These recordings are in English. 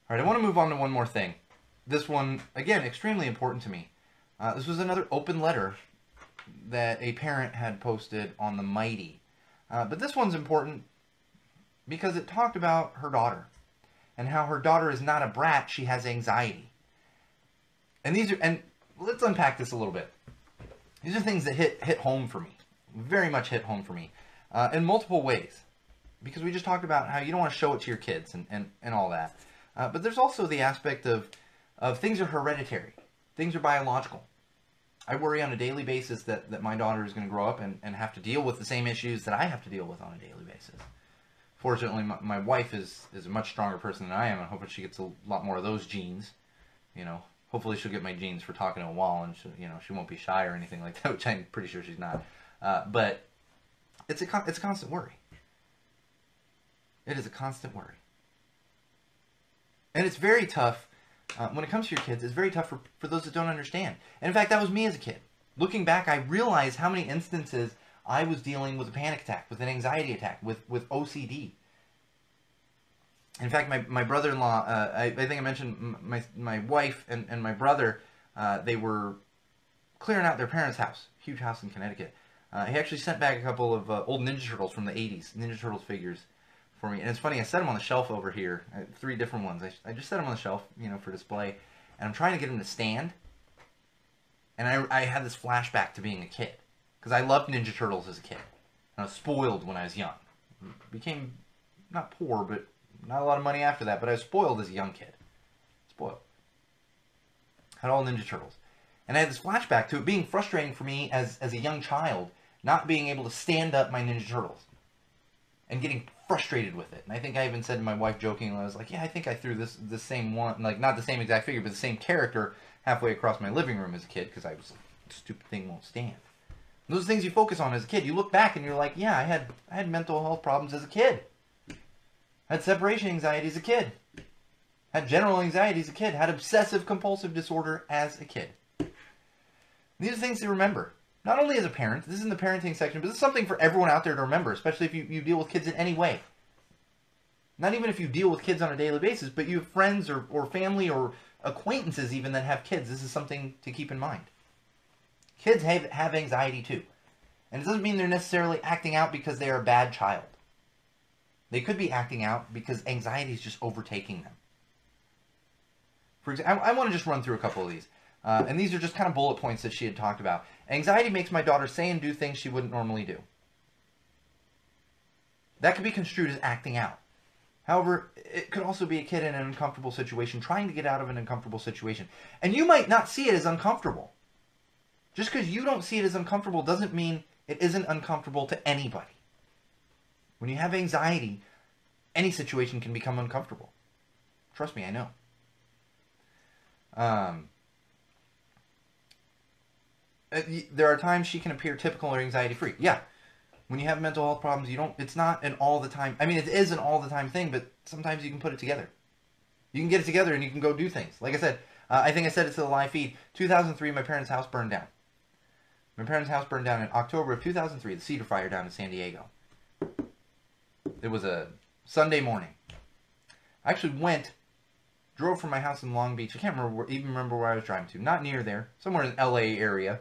All right, I want to move on to one more thing. This one, again, extremely important to me. This was another open letter that a parent had posted on the Mighty. But this one's important because it talked about her daughter and how her daughter is not a brat, she has anxiety. And let's unpack this a little bit. These are things that hit home for me, very much hit home for me, in multiple ways. Because we just talked about how you don't want to show it to your kids and all that. But there's also the aspect of things are hereditary. Things are biological. I worry on a daily basis that my daughter is going to grow up and have to deal with the same issues that I have to deal with on a daily basis. Fortunately, my wife is a much stronger person than I am, and hopefully she gets a lot more of those genes. You know, hopefully she'll get my genes for talking to a wall, and she won't be shy or anything like that, which I'm pretty sure she's not. But it's a constant worry. It is a constant worry. And it's very tough, when it comes to your kids, it's very tough for those that don't understand. And in fact, that was me as a kid. Looking back, I realized how many instances I was dealing with a panic attack, with an anxiety attack, with OCD. In fact, my brother-in-law, I think I mentioned my wife and my brother, they were clearing out their parents' house, huge house in Connecticut. He actually sent back a couple of old Ninja Turtles from the 80s, Ninja Turtles figures for me. And it's funny, I set them on the shelf over here, 3 different ones. I just set them on the shelf, for display. And I'm trying to get them to stand. And I had this flashback to being a kid. Because I loved Ninja Turtles as a kid. And I was spoiled when I was young. Became, not poor, but not a lot of money after that. But I was spoiled as a young kid. Spoiled. Had all Ninja Turtles. And I had this flashback to it being frustrating for me as a young child, not being able to stand up my Ninja Turtles. And getting frustrated with it. And I think I even said to my wife jokingly, I was like, yeah, I think I threw the same one, like not the same exact figure, but the same character halfway across my living room as a kid, because I was like, stupid thing won't stand. And those are things you focus on as a kid. You look back and you're like, yeah, I had mental health problems as a kid. I had separation anxiety as a kid. Had general anxiety as a kid. Had obsessive compulsive disorder as a kid. And these are things to remember. Not only as a parent, this is in the parenting section, but this is something for everyone out there to remember, especially if you deal with kids in any way. Not even if you deal with kids on a daily basis, but you have friends or family or acquaintances even that have kids. This is something to keep in mind. Kids have anxiety too. And it doesn't mean they're necessarily acting out because they are a bad child. They could be acting out because anxiety is just overtaking them. For example, I want to just run through a couple of these. And these are just kind of bullet points that she had talked about. Anxiety makes my daughter say and do things she wouldn't normally do. That could be construed as acting out. However, it could also be a kid in an uncomfortable situation, trying to get out of an uncomfortable situation. And you might not see it as uncomfortable. Just because you don't see it as uncomfortable doesn't mean it isn't uncomfortable to anybody. When you have anxiety, any situation can become uncomfortable. Trust me, I know. There are times she can appear typical or anxiety-free. Yeah. When you have mental health problems, it's not an all the time, I mean, it is an all the time thing, but sometimes you can put it together. You can get it together and you can go do things. Like I said, I think I said it to the live feed, 2003, my parents' house burned down. My parents' house burned down in October of 2003, the Cedar Fire down in San Diego. It was a Sunday morning. I actually drove from my house in Long Beach. I can't even remember where I was driving to. Not near there. Somewhere in the LA area.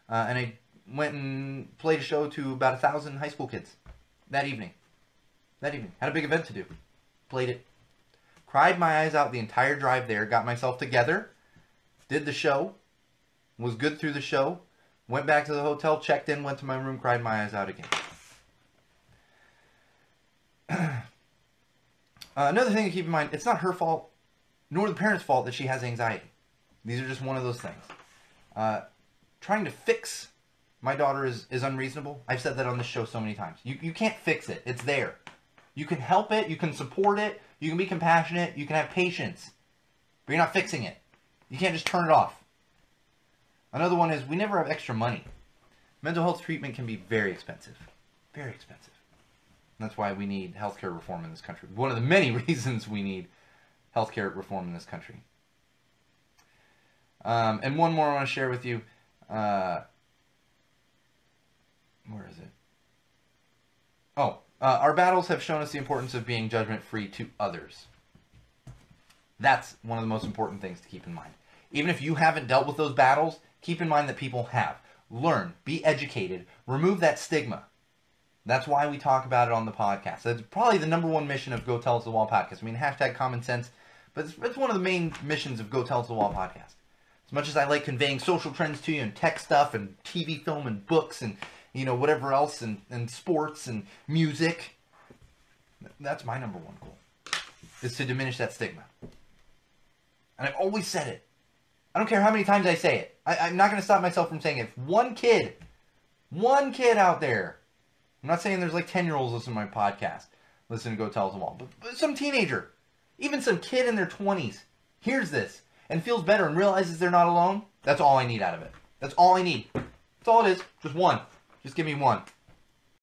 And I went and played a show to about 1,000 high school kids that evening. Had a big event to do. Played it. Cried my eyes out the entire drive there. Got myself together. Did the show. Was good through the show. Went back to the hotel. Checked in. Went to my room. Cried my eyes out again. Another thing to keep in mind. It's not her fault. Nor the parents' fault that she has anxiety. These are just one of those things. Trying to fix my daughter is unreasonable. I've said that on this show so many times. You can't fix it. It's there. You can help it. You can support it. You can be compassionate. You can have patience. But you're not fixing it. You can't just turn it off. Another one is we never have extra money. Mental health treatment can be very expensive. Very expensive. And that's why we need healthcare reform in this country. One of the many reasons we need healthcare reform in this country. And one more I want to share with you. Where is it? Our battles have shown us the importance of being judgment-free to others. That's one of the most important things to keep in mind. Even if you haven't dealt with those battles, keep in mind that people have. Learn, be educated, remove that stigma. That's why we talk about it on the podcast. That's probably the number one mission of Go Tell It to the Wall podcast. I mean, hashtag common sense, but it's one of the main missions of Go Tell It to the Wall podcast. As much as I like conveying social trends to you and tech stuff and TV, film, and books and, whatever else and sports and music, that's my number one goal, is to diminish that stigma. And I've always said it. I don't care how many times I say it. I'm not going to stop myself from saying it. If one kid out there, I'm not saying there's like 10-year-olds listening to my podcast, listen to Go Tell It to the Wall, but some teenager, even some kid in their 20s, hears this and feels better and realizes they're not alone, that's all I need out of it. That's all I need. That's all it is. Just one. Just give me one.